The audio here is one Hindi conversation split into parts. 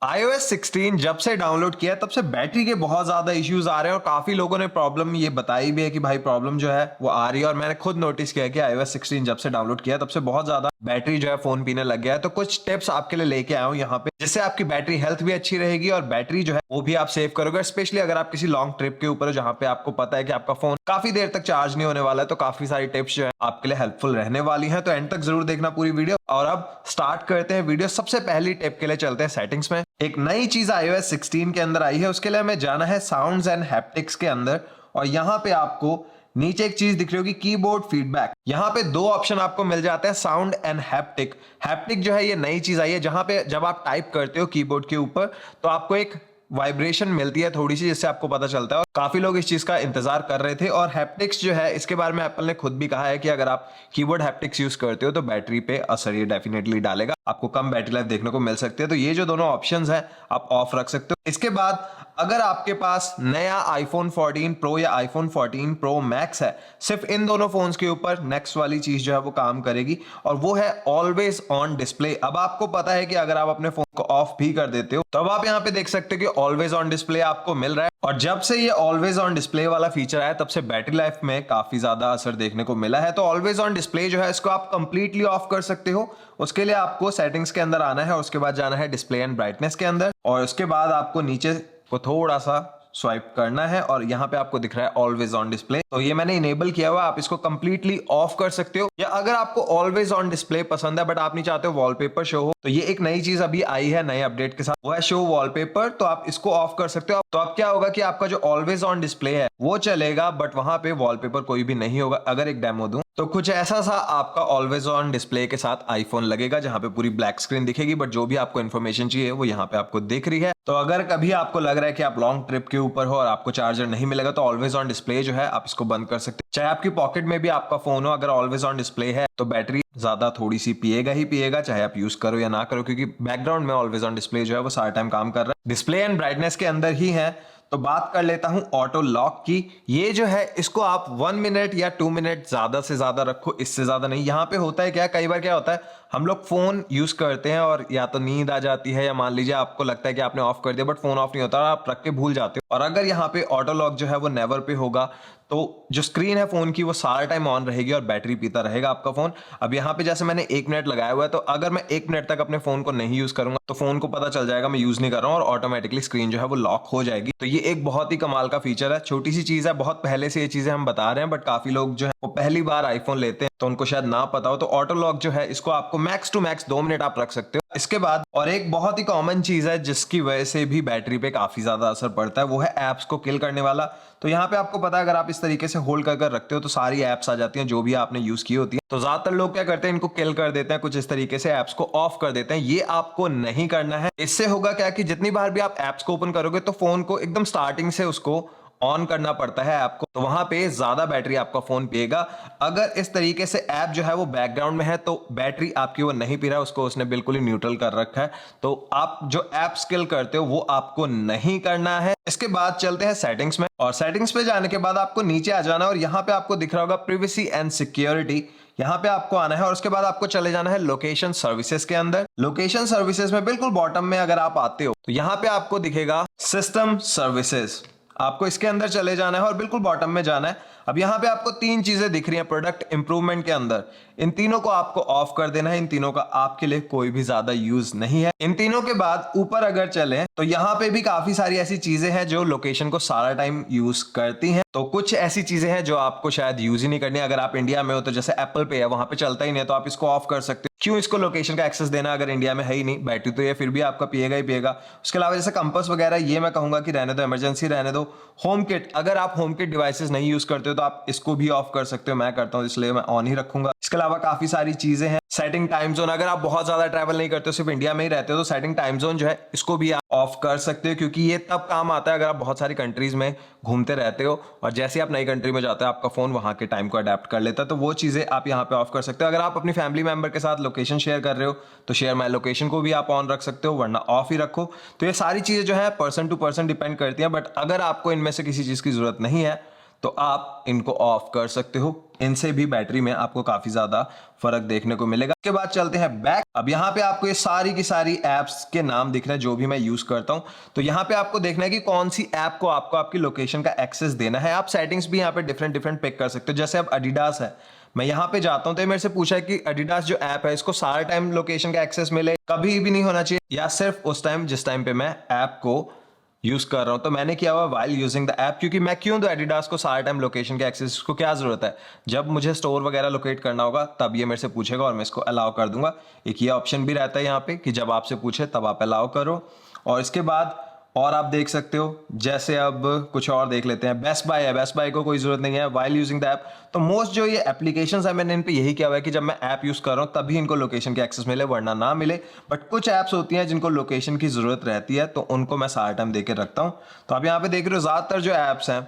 iOS 16 जब से डाउनलोड किया तब से बैटरी के बहुत ज्यादा इश्यूज आ रहे हैं और काफी लोगों ने प्रॉब्लम ये बताई भी है कि भाई प्रॉब्लम जो है वो आ रही है। और मैंने खुद नोटिस किया कि iOS 16 जब से डाउनलोड किया तब से बहुत ज्यादा बैटरी जो है फोन पीने लग गया है। तो कुछ टिप्स आपके लिए लेके आया हूँ यहाँ पे, जिससे आपकी बैटरी हेल्थ भी अच्छी रहेगी और बैटरी जो है वो भी आप सेव करोगे। स्पेशली अगर आप किसी लॉन्ग ट्रिप के ऊपर हो जहाँ पे आपको पता है कि आपका फोन काफी देर तक चार्ज नहीं होने वाला है, तो काफी सारी टिप्स जो है आपके लिए हेल्पफुल रहने वाली हैं। तो एंड तक जरूर देखना पूरी वीडियो। और अब स्टार्ट करते हैं वीडियो। सबसे पहली टिप के लिए चलते हैं सेटिंग्स में। एक नई चीज iOS 16 के अंदर आई है, उसके लिए हमें जाना है साउंड्स एंड हैप्टिक्स के अंदर। और यहाँ पे आपको नीचे एक चीज दिख रही होगी, कीबोर्ड फीडबैक। यहाँ पे दो ऑप्शन आपको मिल जाते हैं, साउंड एंड हैप्टिक। हैप्टिक जो है ये नई चीज आई है, जहां पे जब आप टाइप करते हो कीबोर्ड के ऊपर तो आपको एक वाइब्रेशन मिलती है थोड़ी सी, जिससे आपको पता चलता है। और काफी लोग इस चीज का इंतजार कर रहे थे। और हैप्टिक्स जो है इसके बारे में एप्पल ने खुद भी कहा है कि अगर आप कीबोर्ड हैप्टिक्स यूज करते हो तो बैटरी पे असर ये डेफिनेटली डालेगा, आपको कम बैटरी लाइफ देखने को मिल सकती है। तो ये जो दोनों ऑप्शंस हैं आप ऑफ रख सकते हो। इसके बाद अगर आपके पास नया iPhone 14 Pro या iPhone 14 Pro Max है, सिर्फ इन दोनों फोन्स के ऊपर नेक्स्ट वाली चीज जो है वो काम करेगी, और वो है ऑलवेज ऑन डिस्प्ले। अब आपको पता है कि अगर आप अपने फोन को ऑफ भी कर देते हो तब आप यहाँ पे देख सकते हो कि ऑलवेज ऑन डिस्प्ले आपको मिल रहा है। और जब से ये ऑलवेज ऑन डिस्प्ले वाला फीचर आया तब से बैटरी लाइफ में काफी ज्यादा असर देखने को मिला है। तो ऑलवेज ऑन डिस्प्ले जो है इसको आप कंप्लीटली ऑफ कर सकते हो। उसके लिए आपको सेटिंग्स के अंदर आना है, उसके बाद जाना है डिस्प्ले एंड ब्राइटनेस के अंदर, और उसके बाद आपको नीचे को थोड़ा सा स्वाइप करना है और यहाँ पे आपको दिख रहा है ऑलवेज ऑन डिस्प्ले। तो ये मैंने इनेबल किया हुआ, आप इसको कंप्लीटली ऑफ कर सकते हो। या अगर आपको ऑलवेज ऑन डिस्प्ले पसंद है बट आप नहीं चाहते हो वॉलपेपर शो हो, तो ये एक नई चीज अभी आई है नए अपडेट के साथ, वो है शो वॉलपेपर। तो आप इसको ऑफ कर सकते हो। तो अब क्या होगा कि आपका जो ऑलवेज ऑन डिस्प्ले है वो चलेगा बट वहां पे वॉलपेपर कोई भी नहीं होगा। अगर एक डेमो दूं तो कुछ ऐसा सा आपका ऑलवेज ऑन डिस्प्ले के साथ आईफोन लगेगा, जहां पे पूरी ब्लैक स्क्रीन दिखेगी बट जो भी आपको इन्फॉर्मेशन चाहिए वो यहाँ पे आपको दिख रही है। तो अगर कभी आपको लग रहा है कि आप लॉन्ग ट्रिप के ऊपर हो और आपको चार्जर नहीं मिलेगा, तो ऑलवेज ऑन डिस्प्ले जो है आप इसको बंद कर सकते हैं। चाहे आपकी पॉकेट में भी आपका फोन हो, अगर ऑलवेज ऑन डिस्प्ले है तो बैटरी ज्यादा थोड़ी सी पिएगा ही पिएगा, चाहे आप यूज करो या ना करो, क्योंकि बैकग्राउंड में ऑलवेज ऑन डिस्प्ले जो है वो सारा टाइम काम कर रहा है। डिस्प्ले एंड ब्राइटनेस के अंदर ही है। तो बात कर लेता हूं ऑटो लॉक की। ये जो है इसको आप 1 मिनट या 2 मिनट ज्यादा से ज्यादा रखो, इससे ज्यादा नहीं। यहाँ पे होता है क्या, कई बार क्या होता है हम लोग फोन यूज करते हैं और या तो नींद आ जाती है, या मान लीजिए आपको लगता है कि आपने ऑफ कर दिया बट फोन ऑफ नहीं होता और आप रख के भूल जाते हो। और अगर यहाँ पे ऑटो लॉक जो है वो नेवर पे होगा तो जो स्क्रीन है फोन की वो सारा टाइम ऑन रहेगी और बैटरी पीता रहेगा आपका फोन। अब यहाँ पे जैसे मैंने 1 मिनट लगाया हुआ है, तो अगर मैं 1 मिनट तक अपने फोन को नहीं यूज करूंगा तो फोन को पता चल जाएगा मैं यूज नहीं कर रहा हूँ और ऑटोमेटिकली स्क्रीन जो है वो लॉक हो जाएगी। तो ये एक बहुत ही कमाल का फीचर है। छोटी सी चीज है, बहुत पहले से ये चीजें हम बता रहे हैं बट काफी लोग जो है वो पहली बार आईफोन लेते हैं तो उनको शायद ना पता हो। तो ऑटो लॉक जो है इसको आपको मैक्स टू मैक्स 2 मिनट आप रख सकते हो। इसके बाद और एक बहुत ही कॉमन चीज है जिसकी वजह से भी बैटरी पे काफी ज्यादा असर पड़ता है, वो है एप्स को किल करने वाला। तो यहाँ पे आपको पता है अगर आप इस तरीके से होल्ड कर रखते हो तो सारी एप्स आ जाती हैं जो भी आपने यूज की होती है। तो ज्यादातर लोग क्या करते हैं, इनको किल कर देते हैं, कुछ इस तरीके से एप्स को ऑफ कर देते हैं। ये आपको नहीं करना है। इससे होगा क्या कि जितनी बार भी आप एप्स को ओपन करोगे तो फोन को एकदम स्टार्टिंग से उसको ऑन करना पड़ता है ऐप को, तो वहां पे ज्यादा बैटरी आपका फोन पिएगा। अगर इस तरीके से ऐप जो है वो बैकग्राउंड में है तो बैटरी आपकी वो नहीं पी रहा है, उसको उसने बिल्कुल ही न्यूट्रल कर रखा है। तो आप जो ऐप स्किल करते हो वो आपको नहीं करना है। इसके बाद चलते हैं सेटिंग्स में, और सेटिंग्स पे जाने के बाद आपको नीचे आ जाना है और यहाँ पे आपको दिख रहा होगा प्रिवेसी एंड सिक्योरिटी। यहाँ पे आपको आना है और उसके बाद आपको चले जाना है लोकेशन सर्विसेज के अंदर। लोकेशन सर्विसेज में बिल्कुल बॉटम में अगर आप आते हो तो यहाँ पे आपको दिखेगा सिस्टम सर्विसेज। आपको इसके अंदर चले जाना है और बिल्कुल बॉटम में जाना है। अब यहाँ पे आपको 3 चीजें दिख रही हैं प्रोडक्ट इंप्रूवमेंट के अंदर, इन तीनों को आपको ऑफ कर देना है। इन तीनों का आपके लिए कोई भी ज्यादा यूज नहीं है। इन तीनों के बाद ऊपर अगर चले तो यहाँ पे भी काफी सारी ऐसी चीजें हैं जो लोकेशन को सारा टाइम यूज करती हैं। तो कुछ ऐसी चीजें हैं जो आपको शायद यूज ही नहीं करनी। अगर आप इंडिया में हो तो जैसे एप्पल पे है वहां पे चलता ही नहीं है, तो आप इसको ऑफ कर सकते हो। क्यों इसको लोकेशन का एक्सेस देना अगर इंडिया में है ही नहीं, बैटरी तो ये फिर भी आपका पिएगा ही पिएगा। उसके अलावा जैसे कंपास वगैरह ये मैं कहूंगा कि रहने दो, इमरजेंसी रहने दो। होम किट, अगर आप होम किट डिवाइसेस नहीं यूज करते हो तो आप इसको भी ऑफ कर सकते हो। मैं करता हूं इसलिए मैं ऑन ही रखूंगा। इसके अलावा काफी सारी चीजें हैं। सेटिंग टाइम जोन, अगर आप बहुत ज्यादा ट्रैवल नहीं करते हो, सिर्फ इंडिया में ही रहते हो, तो सेटिंग टाइम जोन जो है इसको भी आप ऑफ कर सकते हो, क्योंकि ये तब काम आता है अगर आप बहुत सारी कंट्रीज में घूमते रहते हो और जैसे आप नई कंट्री में जाते हो आपका फोन वहां के टाइम को अडेप्ट कर लेता है। तो वो चीजें आप यहाँ पे ऑफ कर सकते हो। अगर आप अपनी फैमिली मेंबर के साथ लोकेशन शेयर कर रहे हो तो शेयर माई लोकेशन को भी आप ऑन रख सकते हो, वरना ऑफ ही रखो। तो ये सारी चीजें जो है पर्सन टू पर्सन डिपेंड करती हैं, बट अगर आपको इनमें से किसी चीज की जरूरत नहीं है तो आप इनको ऑफ कर सकते हो। इनसे भी बैटरी में आपको काफी ज्यादा फर्क देखने को मिलेगा। उसके बाद चलते हैं बैक। अब यहाँ पे आपको ये सारी की सारी एप्स के नाम दिख रहे हैं जो भी मैं यूज करता हूँ। तो यहाँ पे आपको देखना है कि कौन सी ऐप को आपको आपकी लोकेशन का एक्सेस देना है। आप सेटिंग्स भी यहाँ पे डिफरेंट डिफरेंट पिक कर सकते हो। जैसे अब एडिडास है, मैं यहाँ पे जाता हूँ तो मेरे से पूछा है कि एडिडास जो ऐप है इसको सारा टाइम लोकेशन का एक्सेस मिले, कभी भी नहीं होना चाहिए, या सिर्फ उस टाइम जिस टाइम पे मैं ऐप को यूज कर रहा हूं। तो मैंने किया हुआ वाइल यूजिंग द ऐप, क्योंकि मैं क्यों दूं एडिडास को सारा टाइम लोकेशन के एक्सेस को, क्या जरूरत है। जब मुझे स्टोर वगैरह लोकेट करना होगा तब ये मेरे से पूछेगा और मैं इसको अलाउ कर दूंगा। एक ये ऑप्शन भी रहता है यहाँ पे कि जब आपसे पूछे तब आप अलाउ करो। और इसके बाद और आप देख सकते हो, जैसे अब कुछ और देख लेते हैं। बेस्ट बाय है, बेस्ट बाय को कोई जरूरत नहीं है वाइल यूजिंग द ऐप। तो मोस्ट जो ये एप्लीकेशंस है मैंने इन पे यही किया हुआ है कि जब मैं ऐप यूज कर रहा हूं तभी इनको लोकेशन के एक्सेस मिले, वरना ना मिले। बट कुछ ऐप्स होती हैं जिनको लोकेशन की जरूरत रहती है, तो उनको मैं सारा टाइम देके रखता हूं। तो आप यहाँ पे देख रहे हो ज्यादातर जो ऐप्स हैं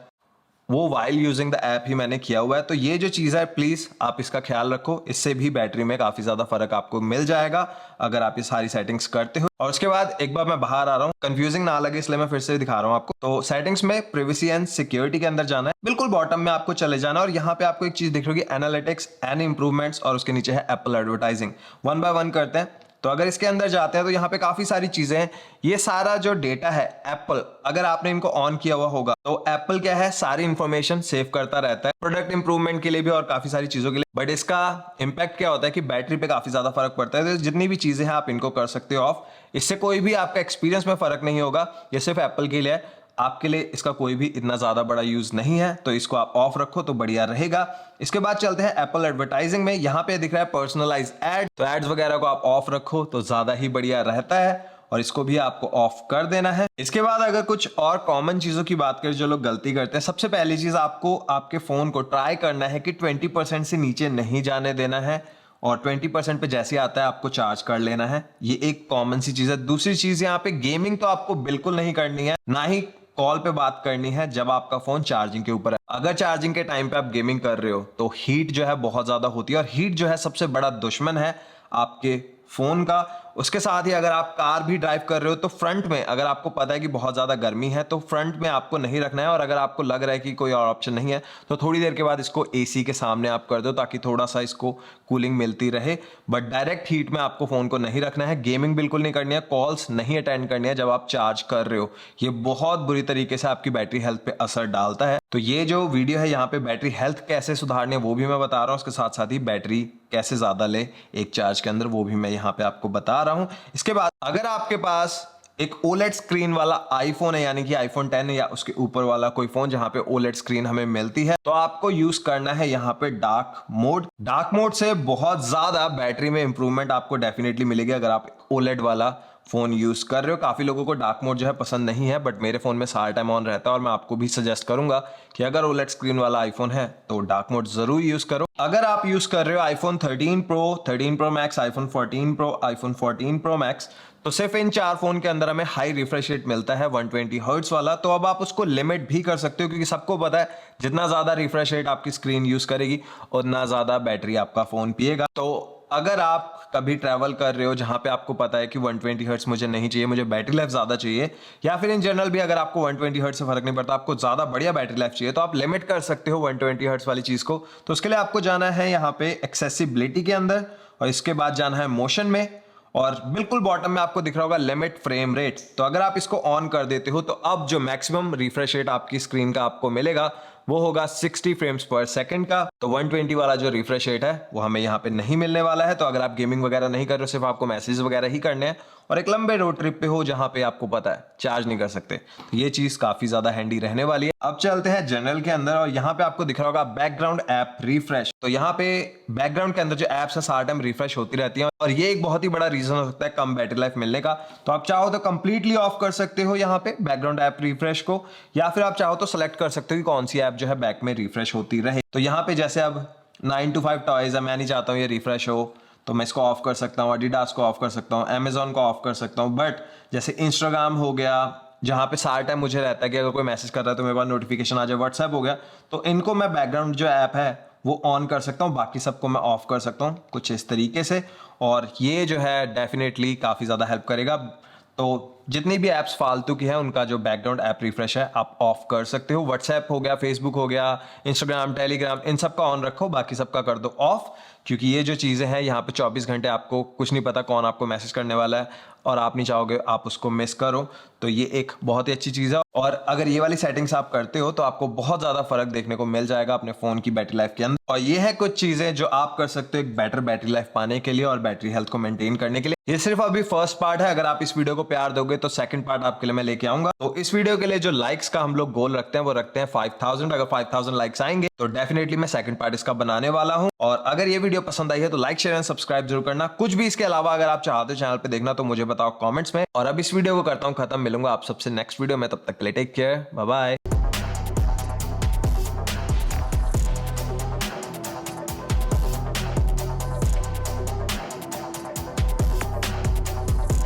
वो वाइल यूजिंग द ऐप ही मैंने किया हुआ है। तो ये जो चीज़ है प्लीज़ आप इसका ख्याल रखो, इससे भी बैटरी में काफ़ी ज़्यादा फर्क आपको मिल जाएगा अगर आप ये सारी सेटिंग्स करते हो। और उसके बाद एक बार मैं बाहर आ रहा हूँ, कंफ्यूजिंग ना लगे इसलिए मैं फिर से दिखा रहा हूँ आपको। तो सेटिंग्स में प्रिवेसी एंड सिक्योरिटी के अंदर जाना है, बिल्कुल बॉटम में आपको चले जाना है और यहाँ पे आपको एक चीज़ दिख रही होगी एनालिटिक्स एंड इंप्रूवमेंट्स, और उसके नीचे है Apple advertising. One by one करते हैं। तो अगर इसके अंदर जाते हैं तो यहाँ पे काफी सारी चीजें हैं। ये सारा जो डेटा है एप्पल, अगर आपने इनको ऑन किया हुआ होगा तो एप्पल क्या है, सारी इंफॉर्मेशन सेव करता रहता है प्रोडक्ट इंप्रूवमेंट के लिए भी और काफी सारी चीजों के लिए। बट इसका इंपैक्ट क्या होता है कि बैटरी पे काफी ज्यादा फर्क पड़ता है। तो जितनी भी चीजें हैं आप इनको कर सकते हो ऑफ। इससे कोई भी आपका एक्सपीरियंस में फर्क नहीं होगा, ये सिर्फ एप्पल के लिए है। आपके लिए इसका कोई भी इतना ज्यादा बड़ा यूज नहीं है, तो इसको आप ऑफ रखो तो बढ़िया रहेगा। इसके बाद चलते हैं एप्पल एडवर्टाइजिंग में। यहाँ पे दिख रहा है पर्सनलाइज एड, तो एड्स वगैरह को आप ऑफ रखो तो ज्यादा ही बढ़िया रहता है और इसको भी आपको ऑफ कर देना है। इसके बाद अगर कुछ और कॉमन चीजों की बात करें जो लोग गलती करते हैं, सबसे पहली चीज आपको आपके फोन को ट्राई करना है कि 20% से नीचे नहीं जाने देना है और 20% पे जैसे आता है आपको चार्ज कर लेना है। ये एक कॉमन सी चीज है। दूसरी चीज, यहाँ पे गेमिंग तो आपको बिल्कुल नहीं करनी है, ना ही कॉल पे बात करनी है जब आपका फोन चार्जिंग के ऊपर है। अगर चार्जिंग के टाइम पे आप गेमिंग कर रहे हो तो हीट जो है बहुत ज्यादा होती है और हीट जो है सबसे बड़ा दुश्मन है आपके फोन का। उसके साथ ही अगर आप कार भी ड्राइव कर रहे हो तो फ्रंट में, अगर आपको पता है कि बहुत ज्यादा गर्मी है तो फ्रंट में आपको नहीं रखना है। और अगर आपको लग रहा है कि कोई और ऑप्शन नहीं है तो थोड़ी देर के बाद इसको एसी के सामने आप कर दो ताकि थोड़ा सा इसको कूलिंग मिलती रहे। बट डायरेक्ट हीट में आपको फोन को नहीं रखना है। गेमिंग बिल्कुल नहीं करनी है, कॉल्स नहीं अटेंड करनी है जब आप चार्ज कर रहे हो। ये बहुत बुरी तरीके से आपकी बैटरी हेल्थ पे असर डालता है। तो ये जो वीडियो है यहाँ पे बैटरी हेल्थ कैसे सुधारने वो भी मैं बता रहा हूँ, उसके साथ साथ ही बैटरी कैसे ज्यादा ले एक चार्ज के अंदर वो भी मैं यहाँ पे आपको बता रहा हूँ। इसके बाद अगर आपके पास एक ओलेड स्क्रीन वाला आईफोन है, यानी कि आईफोन 10 या उसके ऊपर वाला कोई फोन जहां पे ओलेड स्क्रीन हमें मिलती है, तो आपको यूज करना है यहाँ पे डार्क मोड। डार्क मोड से बहुत ज्यादा बैटरी में इंप्रूवमेंट आपको डेफिनेटली मिलेगी अगर आप ओलेड वाला फोन यूज कर रहे हो। काफी लोगों को डार्क मोड जो है पसंद नहीं है, बट मेरे फोन में सारा टाइम ऑन रहता है और मैं आपको भी सजेस्ट करूंगा कि अगर ओलेड स्क्रीन वाला आईफोन है तो डार्क मोड जरूर यूज करो। अगर आप यूज कर रहे हो iPhone 13 pro, 13 pro max, iPhone 14 pro, iPhone 14 pro max, तो सिर्फ इन 4 फोन के अंदर हमें हाई रिफ्रेश रेट मिलता है 120 हर्ट्ज वाला। तो अब आप उसको लिमिट भी कर सकते हो, क्योंकि सबको पता है जितना ज्यादा रिफ्रेश रेट आपकी स्क्रीन यूज करेगी उतना ज्यादा बैटरी आपका फोन पिएगा। तो अगर आप कभी ट्रैवल कर रहे हो जहां पे आपको पता है कि 120 हर्ट्ज मुझे नहीं चाहिए, मुझे बैटरी लाइफ ज्यादा चाहिए, या फिर इन जनरल भी अगर आपको 120 हर्ट्ज से फर्क नहीं पड़ता, आपको ज्यादा बढ़िया बैटरी लाइफ चाहिए, तो आप लिमिट कर सकते हो 120 हर्ट्ज वाली चीज को। तो उसके लिए आपको जाना है यहाँ पे एक्सेसिबिलिटी के अंदर और इसके बाद जाना है मोशन में, और बिल्कुल बॉटम में आपको दिख रहा होगा लिमिट फ्रेम रेट। तो अगर आप इसको ऑन कर देते हो तो अब जो मैक्सिमम रिफ्रेश रेट आपकी स्क्रीन का आपको मिलेगा वो होगा 60 फ्रेम्स पर सेकंड का। तो 120 वाला जो रिफ्रेश रेट है वो हमें यहाँ पे नहीं मिलने वाला है। तो अगर आप गेमिंग वगैरह नहीं कर रहे हो, सिर्फ आपको मैसेज वगैरह ही करने हैं और एक लंबे रोड ट्रिप पे हो जहां पे आपको पता है चार्ज नहीं कर सकते, तो ये चीज काफी ज्यादा हैंडी रहने वाली है। अब चलते हैं जनरल के अंदर और यहाँ पे आपको दिख रहा होगा बैकग्राउंड ऐप रिफ्रेश। तो यहाँ पे बैकग्राउंड के अंदर जो ऐप्स है सारा टाइम रिफ्रेश होती रहती है और ये एक बहुत ही बड़ा रीजन हो सकता है कम बैटरी लाइफ मिलने का। तो आप चाहो तो कंप्लीटली ऑफ कर सकते हो यहाँ पे बैकग्राउंड ऐप रिफ्रेश को, या फिर आप चाहो तो सेलेक्ट कर सकते हो कि कौन सी ऐप जो है बैक में रिफ्रेश होती रहे। तो यहाँ पे जैसे अब 9 to 5 टॉयज है, मैं नहीं चाहता हूँ ये रिफ्रेश हो, तो मैं इसको ऑफ कर सकता हूँ, एडिडास को ऑफ कर सकता हूँ, अमेजोन को ऑफ कर सकता हूँ। बट जैसे इंस्टाग्राम हो गया जहाँ पे सारा टाइम मुझे रहता है कि अगर कोई मैसेज कर रहा है तो मेरे पास नोटिफिकेशन आ जाए, व्हाट्सएप हो गया, तो इनको मैं बैकग्राउंड जो ऐप है वो ऑन कर सकता हूँ, बाकी सबको मैं ऑफ कर सकता हूँ कुछ इस तरीके से। और ये जो है डेफिनेटली काफ़ी ज़्यादा हेल्प करेगा। तो जितनी भी ऐप्स फालतू की है उनका जो बैकग्राउंड ऐप रिफ्रेश है आप ऑफ कर सकते हो। व्हाट्सएप हो गया, फेसबुक हो गया, इंस्टाग्राम, टेलीग्राम, इन सब का ऑन रखो, बाकी सबका कर दो ऑफ। क्योंकि ये जो चीज़ें हैं यहाँ पे 24 घंटे आपको कुछ नहीं पता कौन आपको मैसेज करने वाला है और आप नहीं चाहोगे आप उसको मिस करो। तो ये एक बहुत ही अच्छी चीज़ है और अगर ये वाली सेटिंग्स आप करते हो तो आपको बहुत ज़्यादा फर्क देखने को मिल जाएगा अपने फ़ोन की बैटरी लाइफ के अंदर। और ये है कुछ चीज़ें जो आप कर सकते हो एक बेटर बैटरी लाइफ पाने के लिए और बैटरी हेल्थ को मेंटेन करने के लिए। ये सिर्फ अभी फर्स्ट पार्ट है, अगर आप इस वीडियो को प्यार दोगे तो सेकंड पार्ट आपके लिए मैं लेके आऊंगा। तो इस वीडियो के लिए जो लाइक्स का हम लोग गोल रखते हैं वो रखते हैं 5000। अगर 5000 लाइक्स आएंगे तो डेफिनेटली मैं सेकंड पार्ट इसका बनाने वाला हूं। और अगर ये वीडियो पसंद आई है तो लाइक, शेयर एंड सब्सक्राइब जरूर करना। कुछ भी इसके अलावा अगर आप चाहते हो चैनल पे देखना तो मुझे बताओ कमेंट्स में। और अब इस वीडियो को करता हूं खत्म, मिलूंगा आप सबसे नेक्स्ट वीडियो में, तब तक के लिए टेक केयर, बाय बाय।